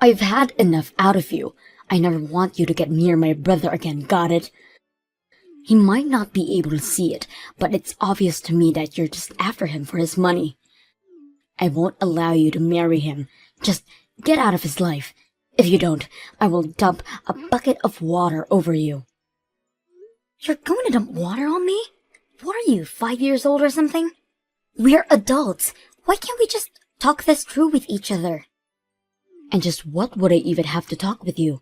I've had enough out of you. I never want you to get near my brother again, got it? He might not be able to see it, but it's obvious to me that you're just after him for his money. I won't allow you to marry him. Just get out of his life. If you don't, I will dump a bucket of water over you. You're going to dump water on me? What are you, 5 years old or something? We're adults. Why can't we just talk this through with each other? And just what would I even have to talk with you?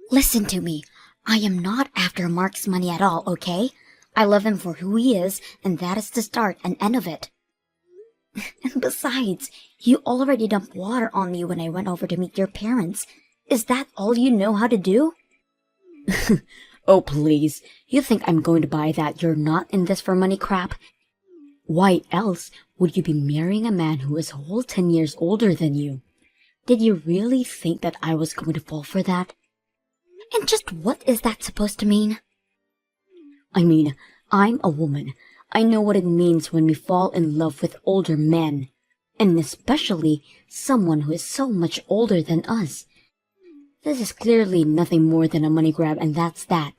Listen to me. I am not after Mark's money at all, okay? I love him for who he is, and that is the start and end of it. And besides, you already dumped water on me when I went over to meet your parents. Is that all you know how to do? Oh, please. You think I'm going to buy that you're not in this for money crap? Why else would you be marrying a man who is a whole 10 years older than you? Did you really think that I was going to fall for that? And just what is that supposed to mean? I mean, I'm a woman. I know what it means when we fall in love with older men, and especially someone who is so much older than us. This is clearly nothing more than a money grab, and that's that.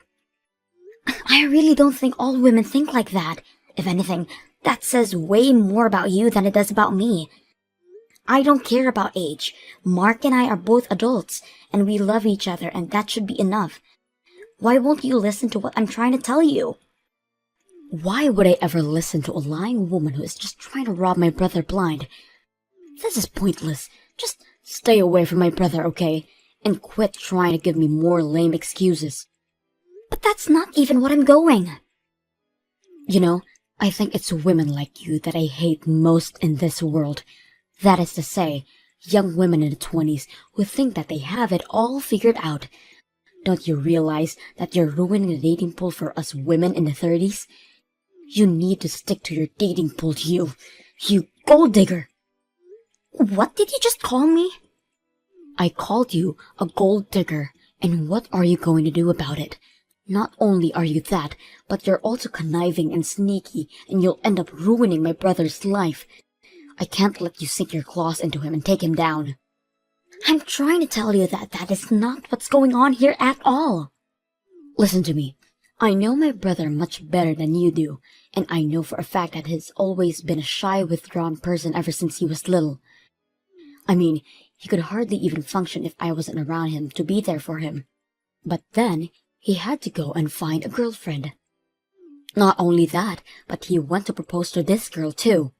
I really don't think all women think like that. If anything, that says way more about you than it does about me. I don't care about age. Mark and I are both adults, and we love each other, and that should be enough. Why won't you listen to what I'm trying to tell you? Why would I ever listen to a lying woman who is just trying to rob my brother blind? This is pointless. Just stay away from my brother, okay? And quit trying to give me more lame excuses. But that's not even what I'm going. You know, I think it's women like you that I hate most in this world. That is to say, young women in the 20s who think that they have it all figured out. Don't you realize that you're ruining the dating pool for us women in the 30s? You need to stick to your dating pool, you gold digger. What did you just call me? I called you a gold digger, and what are you going to do about it? Not only are you that, but you're also conniving and sneaky, and you'll end up ruining my brother's life. I can't let you sink your claws into him and take him down. I'm trying to tell you that that is not what's going on here at all. Listen to me. I know my brother much better than you do, and I know for a fact that he's always been a shy, withdrawn person ever since he was little. I mean, he could hardly even function if I wasn't around him to be there for him. But then, he had to go and find a girlfriend. Not only that, but he went to propose to this girl too.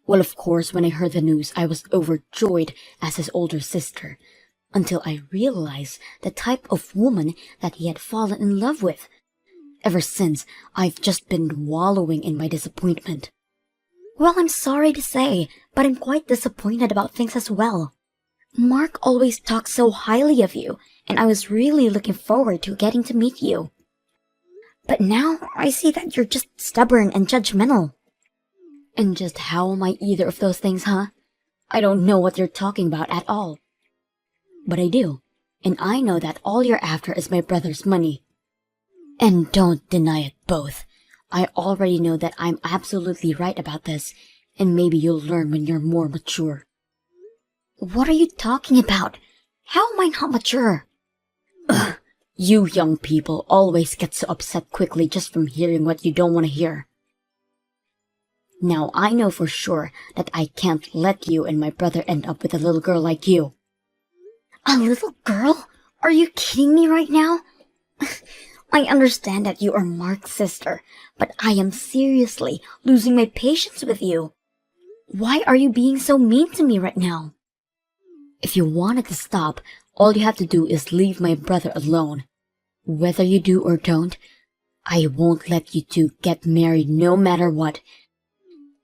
Well, of course, when I heard the news, I was overjoyed as his older sister, until I realized the type of woman that he had fallen in love with. Ever since, I've just been wallowing in my disappointment. Well, I'm sorry to say, but I'm quite disappointed about things as well. Mark always talks so highly of you, and I was really looking forward to getting to meet you. But now, I see that you're just stubborn and judgmental. And just how am I either of those things, huh? I don't know what you're talking about at all. But I do, and I know that all you're after is my brother's money. And don't deny it both. I already know that I'm absolutely right about this, and maybe you'll learn when you're more mature. What are you talking about? How am I not mature? Ugh, you young people always get so upset quickly just from hearing what you don't want to hear. Now I know for sure that I can't let you and my brother end up with a little girl like you. A little girl? Are you kidding me right now? I understand that you are Mark's sister, but I am seriously losing my patience with you. Why are you being so mean to me right now? If you want it to stop, all you have to do is leave my brother alone. Whether you do or don't, I won't let you two get married no matter what.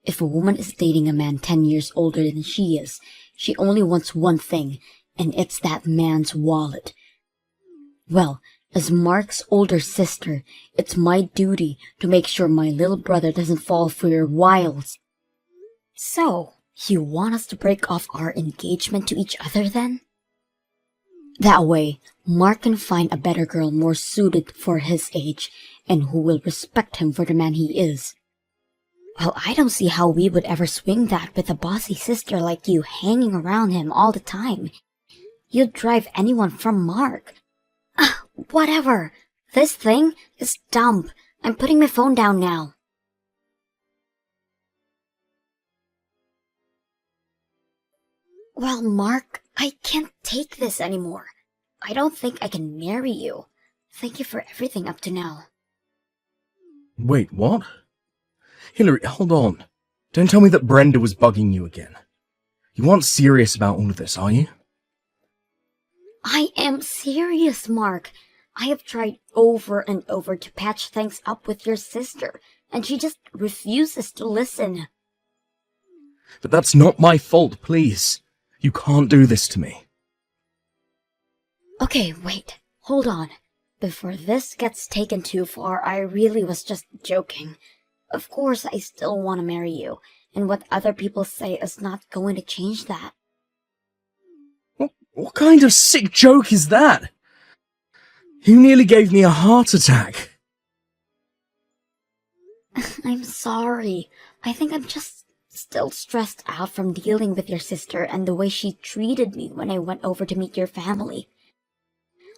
If a woman is dating a man 10 years older than she is, she only wants one thing, and it's that man's wallet. Well, as Mark's older sister, it's my duty to make sure my little brother doesn't fall for your wiles. So, you want us to break off our engagement to each other then? That way, Mark can find a better girl more suited for his age, and who will respect him for the man he is. Well, I don't see how we would ever swing that with a bossy sister like you hanging around him all the time. You'd drive anyone from Mark. Whatever. This thing is dumb. I'm putting my phone down now. Well, Mark, I can't take this anymore. I don't think I can marry you. Thank you for everything up to now. Wait, what? Hillary, hold on. Don't tell me that Brenda was bugging you again. You aren't serious about all of this, are you? I am serious, Mark. I have tried over and over to patch things up with your sister, and she just refuses to listen. But that's not my fault, please. You can't do this to me. Okay, wait. Hold on. Before this gets taken too far, I really was just joking. Of course, I still want to marry you, and what other people say is not going to change that. What kind of sick joke is that? You nearly gave me a heart attack. I'm sorry. I think I'm just still stressed out from dealing with your sister and the way she treated me when I went over to meet your family.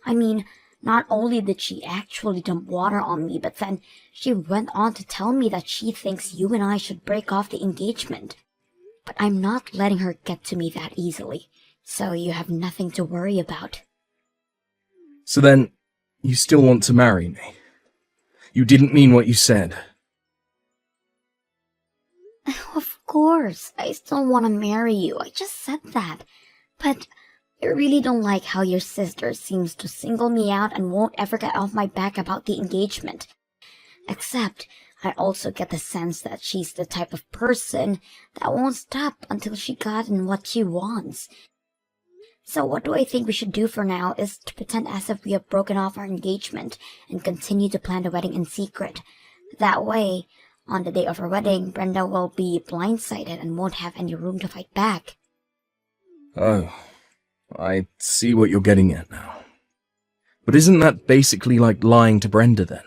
I mean, not only did she actually dump water on me, but then she went on to tell me that she thinks you and I should break off the engagement. But I'm not letting her get to me that easily, so you have nothing to worry about. So then, you still want to marry me? You didn't mean what you said. Of course, I still want to marry you. I just said that. But I really don't like how your sister seems to single me out and won't ever get off my back about the engagement. Except, I also get the sense that she's the type of person that won't stop until she gotten what she wants. So what do I think we should do for now is to pretend as if we have broken off our engagement and continue to plan the wedding in secret. That way, on the day of our wedding, Brenda will be blindsided and won't have any room to fight back. Oh, I see what you're getting at now. But isn't that basically like lying to Brenda then?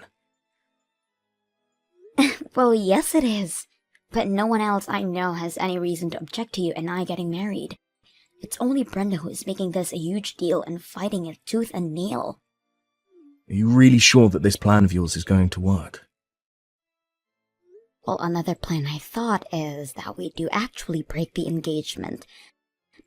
Well, yes it is. But no one else I know has any reason to object to you and I getting married. It's only Brenda who is making this a huge deal and fighting it tooth and nail. Are you really sure that this plan of yours is going to work? Well, another plan I thought is that we do actually break the engagement.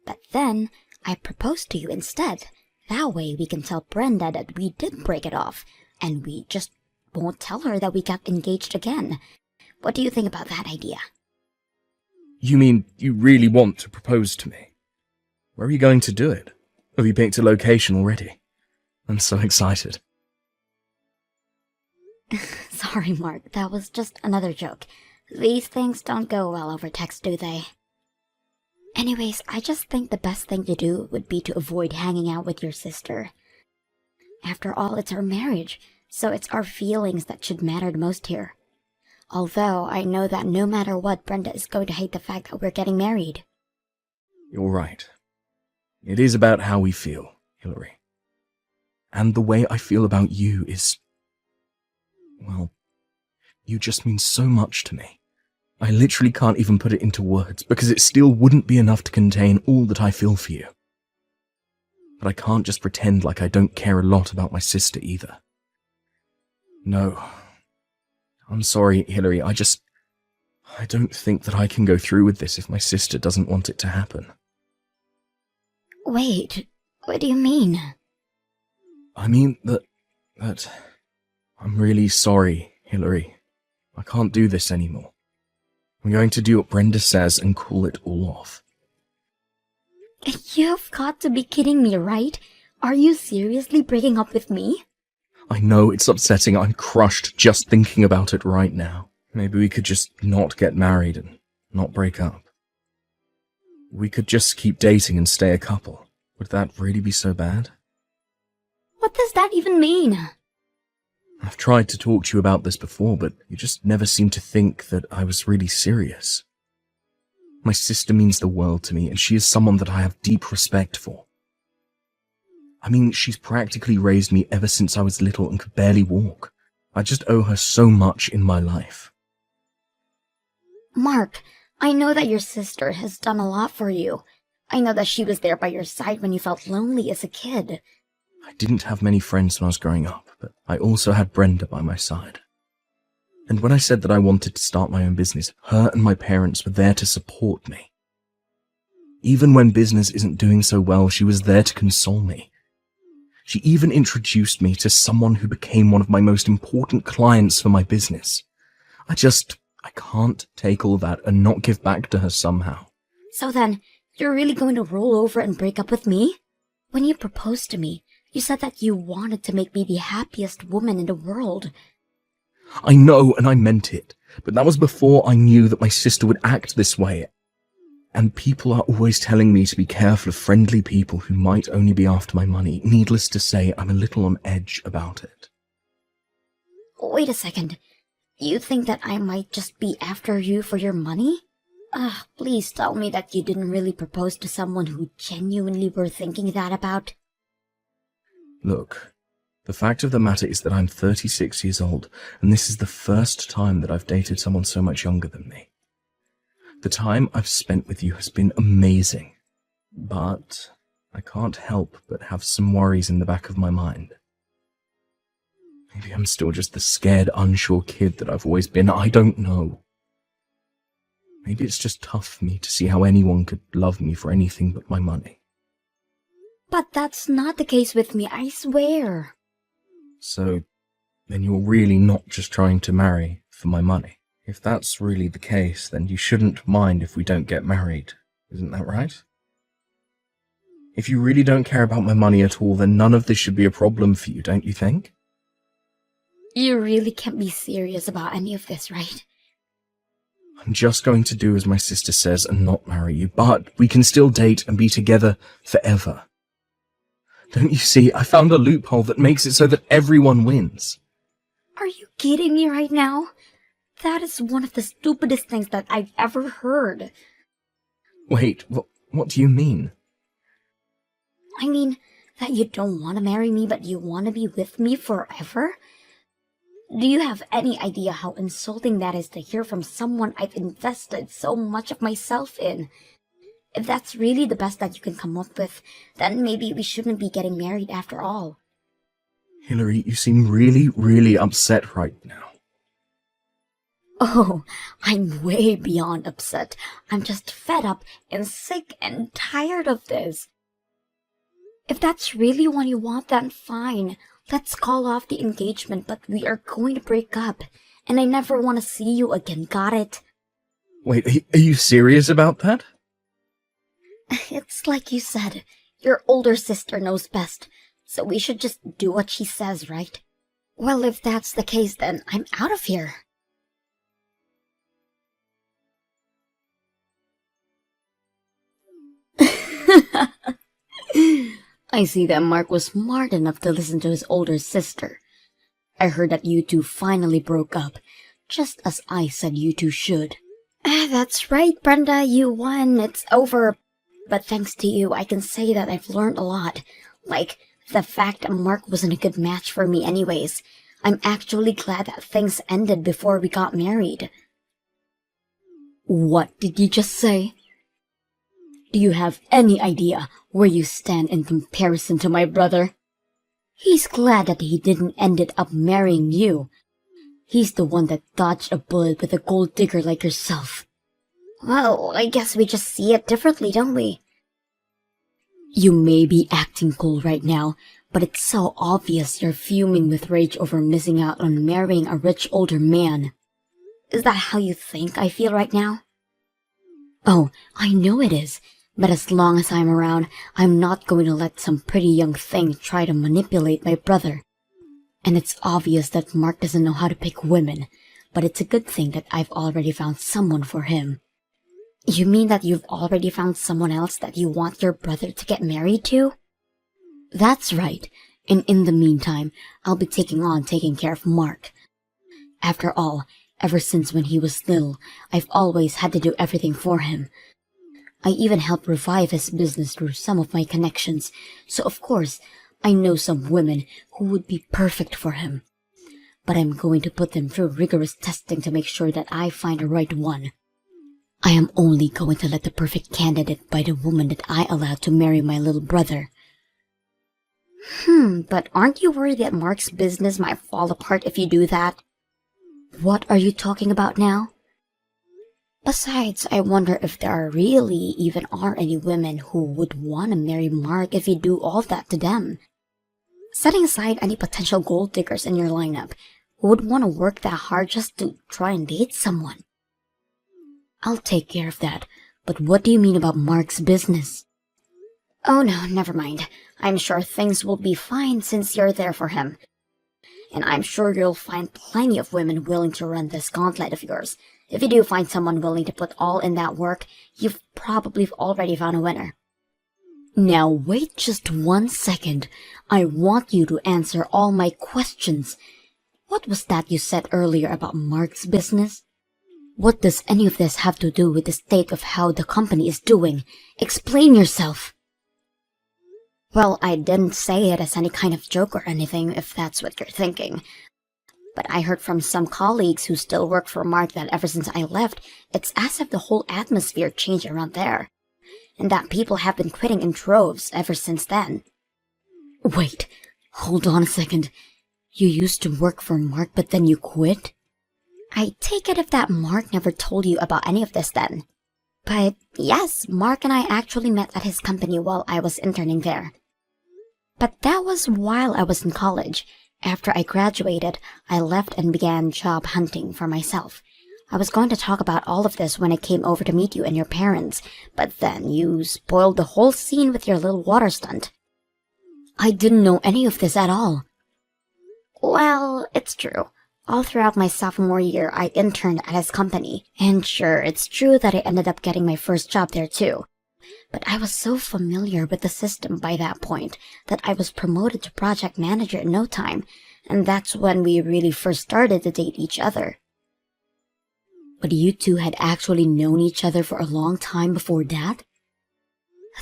But then, I propose to you instead. That way we can tell Brenda that we did break it off, and we just won't tell her that we got engaged again. What do you think about that idea? You mean you really want to propose to me? Where are you going to do it? Have you picked a location already? I'm so excited. Sorry, Mark, that was just another joke. These things don't go well over text, do they? Anyways, I just think the best thing to do would be to avoid hanging out with your sister. After all, it's our marriage, so it's our feelings that should matter the most here. Although, I know that no matter what, Brenda is going to hate the fact that we're getting married. You're right. It is about how we feel, Hillary. And the way I feel about you is... well, you just mean so much to me. I literally can't even put it into words, because it still wouldn't be enough to contain all that I feel for you. But I can't just pretend like I don't care a lot about my sister either. No. I'm sorry, Hillary, I don't think that I can go through with this if my sister doesn't want it to happen. Wait, what do you mean? I mean that I'm really sorry, Hillary. I can't do this anymore. I'm going to do what Brenda says and call it all off. You've got to be kidding me, right? Are you seriously breaking up with me? I know it's upsetting. I'm crushed just thinking about it right now. Maybe we could just not get married and not break up. We could just keep dating and stay a couple. Would that really be so bad? What does that even mean? I've tried to talk to you about this before, but you just never seemed to think that I was really serious. My sister means the world to me, and she is someone that I have deep respect for. I mean, she's practically raised me ever since I was little and could barely walk. I just owe her so much in my life. Mark, I know that your sister has done a lot for you, I know that she was there by your side when you felt lonely as a kid. I didn't have many friends when I was growing up, but I also had Brenda by my side. And when I said that I wanted to start my own business, her and my parents were there to support me. Even when business isn't doing so well, she was there to console me. She even introduced me to someone who became one of my most important clients for my business. I can't take all that and not give back to her somehow. So then, you're really going to roll over and break up with me? When you proposed to me, you said that you wanted to make me the happiest woman in the world. I know, and I meant it, but that was before I knew that my sister would act this way. And people are always telling me to be careful of friendly people who might only be after my money. Needless to say, I'm a little on edge about it. Wait a second. You think that I might just be after you for your money? Please tell me that you didn't really propose to someone who genuinely were thinking that about. Look, the fact of the matter is that I'm 36 years old, and this is the first time that I've dated someone so much younger than me. The time I've spent with you has been amazing, but I can't help but have some worries in the back of my mind. Maybe I'm still just the scared, unsure kid that I've always been. I don't know. Maybe it's just tough for me to see how anyone could love me for anything but my money. But that's not the case with me, I swear. So, then you're really not just trying to marry for my money? If that's really the case, then you shouldn't mind if we don't get married, isn't that right? If you really don't care about my money at all, then none of this should be a problem for you, don't you think? You really can't be serious about any of this, right? I'm just going to do as my sister says and not marry you, but we can still date and be together forever. Don't you see, I found a loophole that makes it so that everyone wins. Are you kidding me right now? That is one of the stupidest things that I've ever heard. Wait, what do you mean? I mean, that you don't want to marry me, but you want to be with me forever? Do you have any idea how insulting that is to hear from someone I've invested so much of myself in? If that's really the best that you can come up with, then maybe we shouldn't be getting married after all. Hillary, you seem really, really upset right now. Oh, I'm way beyond upset. I'm just fed up and sick and tired of this. If that's really what you want, then fine. Let's call off the engagement, but we are going to break up. And I never want to see you again, got it? Wait, are you serious about that? It's like you said, your older sister knows best, so we should just do what she says, right? Well, if that's the case, then I'm out of here. I see that Mark was smart enough to listen to his older sister. I heard that you two finally broke up, just as I said you two should. That's right, Brenda, you won. It's over. But thanks to you, I can say that I've learned a lot. Like, the fact that Mark wasn't a good match for me anyways. I'm actually glad that things ended before we got married. What did you just say? Do you have any idea where you stand in comparison to my brother? He's glad that he didn't ended up marrying you. He's the one that dodged a bullet with a gold digger like yourself. Well, I guess we just see it differently, don't we? You may be acting cool right now, but it's so obvious you're fuming with rage over missing out on marrying a rich older man. Is that how you think I feel right now? Oh, I know it is. But as long as I'm around, I'm not going to let some pretty young thing try to manipulate my brother. And it's obvious that Mark doesn't know how to pick women, but it's a good thing that I've already found someone for him. You mean that you've already found someone else that you want your brother to get married to? That's right, and in the meantime, I'll be taking care of Mark. After all, ever since when he was little, I've always had to do everything for him. I even helped revive his business through some of my connections, so of course, I know some women who would be perfect for him. But I'm going to put them through rigorous testing to make sure that I find the right one. I am only going to let the perfect candidate by the woman that I allowed to marry my little brother. But aren't you worried that Mark's business might fall apart if you do that? What are you talking about now? Besides, I wonder if there really even are any women who would want to marry Mark if you do all that to them. Setting aside any potential gold diggers in your lineup, who would want to work that hard just to try and date someone? I'll take care of that, but what do you mean about Mark's business? Oh no, never mind. I'm sure things will be fine since you're there for him. And I'm sure you'll find plenty of women willing to run this gauntlet of yours. If you do find someone willing to put all in that work, you've probably already found a winner. Now wait just 1 second. I want you to answer all my questions. What was that you said earlier about Mark's business? What does any of this have to do with the state of how the company is doing? Explain yourself. Well, I didn't say it as any kind of joke or anything, if that's what you're thinking. But I heard from some colleagues who still work for Mark that ever since I left, it's as if the whole atmosphere changed around there. And that people have been quitting in droves ever since then. Wait, hold on a second. You used to work for Mark, but then you quit? I take it if that Mark never told you about any of this then. But yes, Mark and I actually met at his company while I was interning there. But that was while I was in college. After I graduated, I left and began job hunting for myself. I was going to talk about all of this when I came over to meet you and your parents, but then you spoiled the whole scene with your little water stunt. I didn't know any of this at all. Well, it's true. All throughout my sophomore year, I interned at his company, and sure, it's true that I ended up getting my first job there too. But I was so familiar with the system by that point that I was promoted to project manager in no time, and that's when we really first started to date each other. But you two had actually known each other for a long time before that?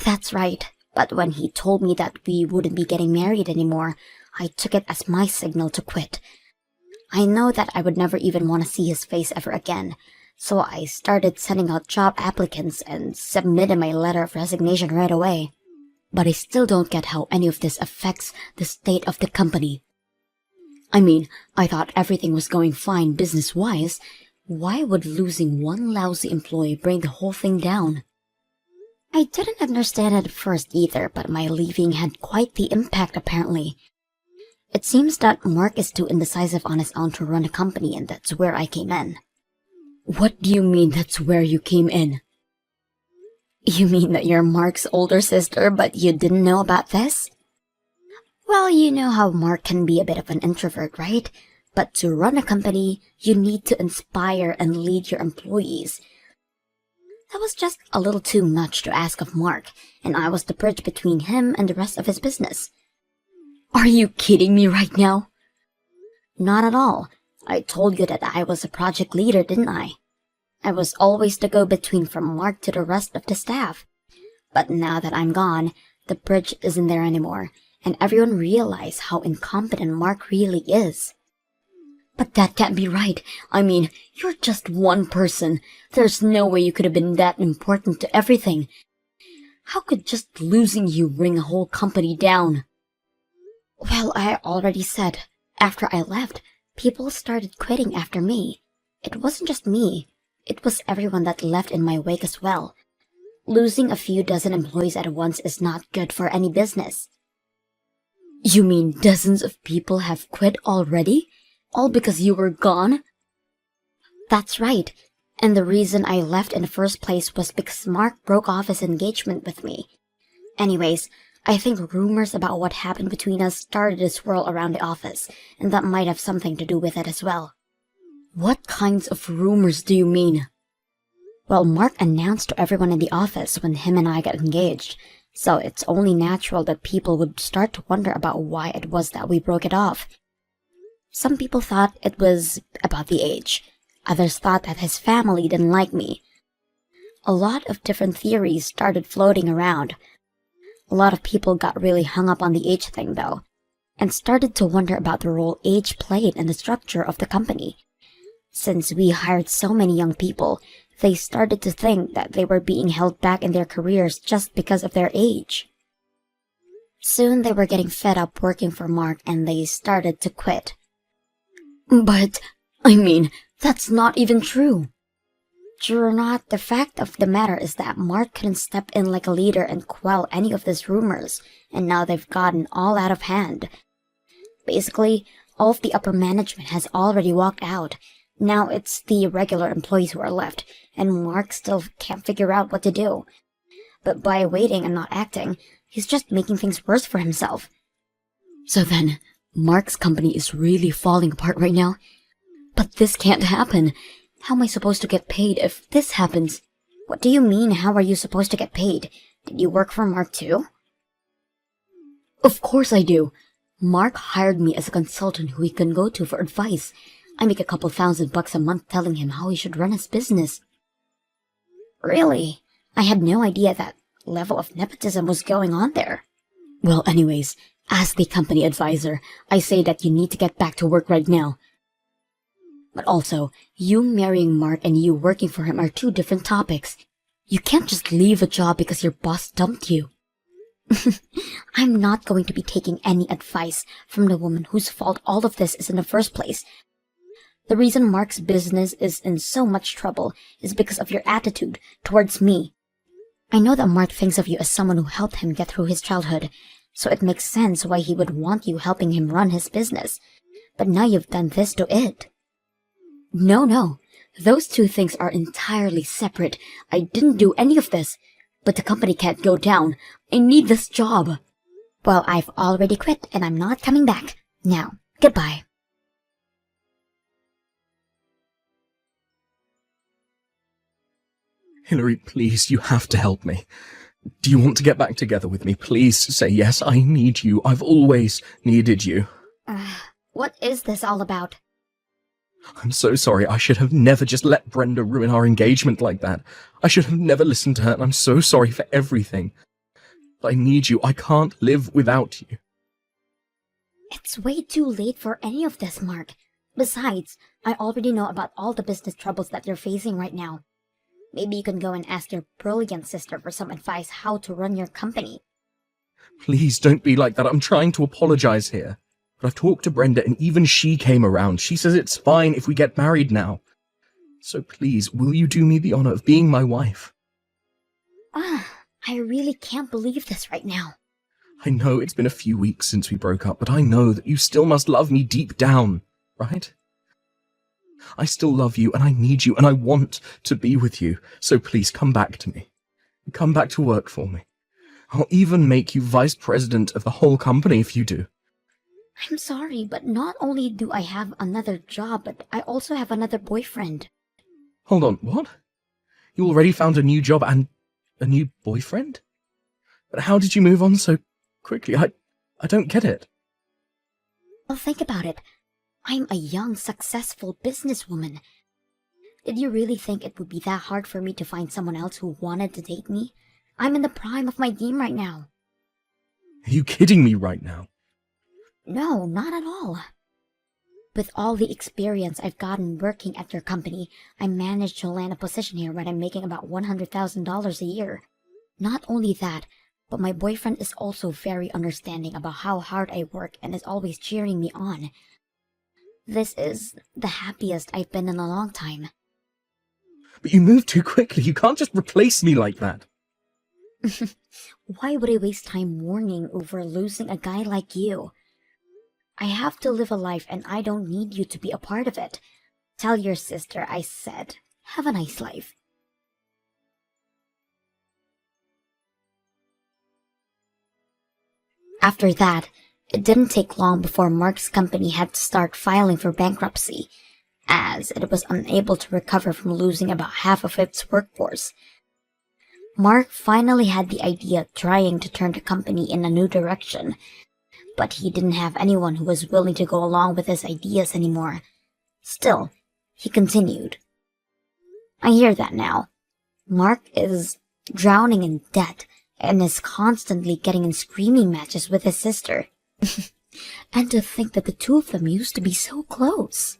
That's right, but when he told me that we wouldn't be getting married anymore, I took it as my signal to quit. I know that I would never even want to see his face ever again, so I started sending out job applicants and submitted my letter of resignation right away. But I still don't get how any of this affects the state of the company. I mean, I thought everything was going fine business-wise. Why would losing one lousy employee bring the whole thing down? I didn't understand it at first either, but my leaving had quite the impact apparently. It seems that Mark is too indecisive on his own to run a company, and that's where I came in. What do you mean that's where you came in? You mean that you're Mark's older sister, but you didn't know about this? Well, you know how Mark can be a bit of an introvert, right? But to run a company, you need to inspire and lead your employees. That was just a little too much to ask of Mark, and I was the bridge between him and the rest of his business. Are you kidding me right now? Not at all. I told you that I was a project leader, didn't I? I was always the go-between from Mark to the rest of the staff. But now that I'm gone, the bridge isn't there anymore, and everyone realized how incompetent Mark really is. But that can't be right. I mean, you're just one person. There's no way you could have been that important to everything. How could just losing you bring a whole company down? Well, I already said, after I left, people started quitting after me. It wasn't just me. It was everyone that left in my wake as well. Losing a few dozen employees at once is not good for any business. You mean dozens of people have quit already? All because you were gone? That's right. And the reason I left in the first place was because Mark broke off his engagement with me. Anyways, I think rumors about what happened between us started to swirl around the office, and that might have something to do with it as well. What kinds of rumors do you mean? Well, Mark announced to everyone in the office when him and I got engaged, so it's only natural that people would start to wonder about why it was that we broke it off. Some people thought it was about the age. Others thought that his family didn't like me. A lot of different theories started floating around. A lot of people got really hung up on the age thing, though, and started to wonder about the role age played in the structure of the company. Since we hired so many young people, They started to think that they were being held back in their careers just because of their age. Soon they were getting fed up working for Mark and they started to quit. But, that's not even true. True or not, the fact of the matter is that Mark couldn't step in like a leader and quell any of these rumors, and now they've gotten all out of hand. Basically, all of the upper management has already walked out. Now it's the regular employees who are left, and Mark still can't figure out what to do. But by waiting and not acting, he's just making things worse for himself. So then, Mark's company is really falling apart right now? But this can't happen. How am I supposed to get paid if this happens? What do you mean, how are you supposed to get paid? Did you work for Mark too? Of course I do. Mark hired me as a consultant who he can go to for advice. I make a couple $1,000 a month telling him how he should run his business. Really? I had no idea that level of nepotism was going on there. Well, anyways, as the company advisor, I say that you need to get back to work right now. But also, you marrying Mark and you working for him are two different topics. You can't just leave a job because your boss dumped you. I'm not going to be taking any advice from the woman whose fault all of this is in the first place. The reason Mark's business is in so much trouble is because of your attitude towards me. I know that Mark thinks of you as someone who helped him get through his childhood, so it makes sense why he would want you helping him run his business. But now you've done this to it. No. Those two things are entirely separate. I didn't do any of this. But the company can't go down. I need this job. Well, I've already quit and I'm not coming back. Now, goodbye. Hillary, please, you have to help me. Do you want to get back together with me? Please say yes, I need you. I've always needed you. What is this all about? I'm so sorry. I should have never just let Brenda ruin our engagement like that. I should have never listened to her, and I'm so sorry for everything. But I need you. I can't live without you. It's way too late for any of this, Mark. Besides, I already know about all the business troubles that you're facing right now. Maybe you can go and ask your brilliant sister for some advice how to run your company. Please don't be like that. I'm trying to apologize here. But I've talked to Brenda and even she came around. She says it's fine if we get married now. So please, will you do me the honor of being my wife? I really can't believe this right now. I know it's been a few weeks since we broke up, but I know that you still must love me deep down, right? I still love you and I need you and I want to be with you. So please come back to me. Come back to work for me. I'll even make you vice president of the whole company if you do. I'm sorry, but not only do I have another job, but I also have another boyfriend. Hold on, what? You already found a new job and a new boyfriend? But how did you move on so quickly? I don't get it. Well, think about it. I'm a young, successful businesswoman. Did you really think it would be that hard for me to find someone else who wanted to date me? I'm in the prime of my game right now. Are you kidding me right now? No, not at all. With all the experience I've gotten working at your company, I managed to land a position here where I'm making about $100,000 a year. Not only that, but my boyfriend is also very understanding about how hard I work and is always cheering me on. This is the happiest I've been in a long time. But you moved too quickly. You can't just replace me like that. Why would I waste time mourning over losing a guy like you? I have to live a life and I don't need you to be a part of it. Tell your sister I said, have a nice life. After that, it didn't take long before Mark's company had to start filing for bankruptcy, as it was unable to recover from losing about half of its workforce. Mark finally had the idea of trying to turn the company in a new direction, but he didn't have anyone who was willing to go along with his ideas anymore. Still, he continued. I hear that now. Mark is drowning in debt and is constantly getting in screaming matches with his sister. And to think that the two of them used to be so close.